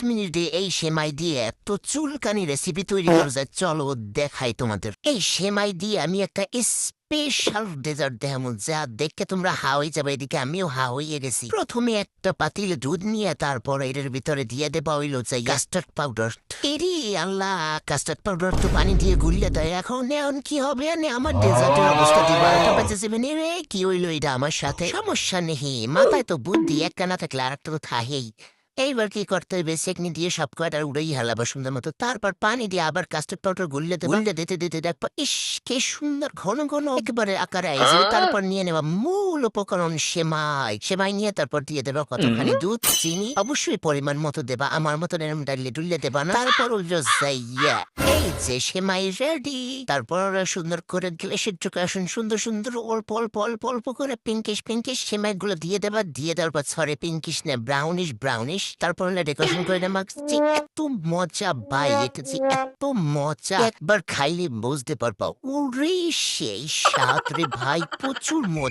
মিনিটে এই সেমাই দিয়ে এত চুলকানি রেসিপি তৈরি করা যায়, চলো দেখাই তোমাদের। এই সেমাই দিয়ে আমি একটা স্পেশাল ডেজার্ট দেখাবো, যা দেখে তোমরা হা হয়ে যাবে। এদিকে আমিও হা হয়ে গেছি। প্রথমে একটা পাতিলে দুধ নিয়ে তারপর এর ভিতরে দিয়ে দেবা হইলো চাই কাস্টার্ড পাউডার। এরি আল্লাহ, কাস্টার্ড পাউডার তো পানি দিয়ে গুলিয়ে দেয়। এখন কি হবে? আমার ডেজার্টের অবস্থা দিবা রে, কি হইলো এটা আমার সাথে? সমস্যা নেই, মাথায় তো বুদ্ধি একটা না থাকলে আর একটা তো থাকেই। এইবার কি করতে হবে? সেকনি দিয়ে সব কয়টা উড়েই হেলাবো সুন্দর মতো। তারপর পানি দিয়ে আবার কাস্টার্ড পাউডার গুললে দিতে দিতে দেখবো, ইস কে সুন্দর ঘন ঘন একেবারে আকারে আইছে। তারপর নিয়ে নেওয়া মূল উপকরণ সেমাই। সেমাই নিয়ে তারপর দিয়ে দেবা কতখানি দুধ, চিনি অবশ্যই পরিমাণ মতো দেবা। আমার মতন এরম ডাইলে ডুললে দেবা না। তারপর যাইয়া এই যে সেমাই রেডি। তারপর সুন্দর করে গ্লাসের চোখে আসুন, সুন্দর সুন্দর অল্প অল্প অল্প অল্প করে পিঙ্কিশ পিঙ্কিশ সেমাই গুলো দিয়ে দেবা। দিয়ে দেওয়ার পর সরে পিঙ্কিশ না ব্রাউনিশ ব্রাউনিশ। তারপর ডেকোরেশন করে নেওয়া। এত মজা ভাই, এটা যে এত মজা, একবার খাইলে বুঝতে পারবা। ওরে সেই স্বাদ রে ভাই, প্রচুর মজা।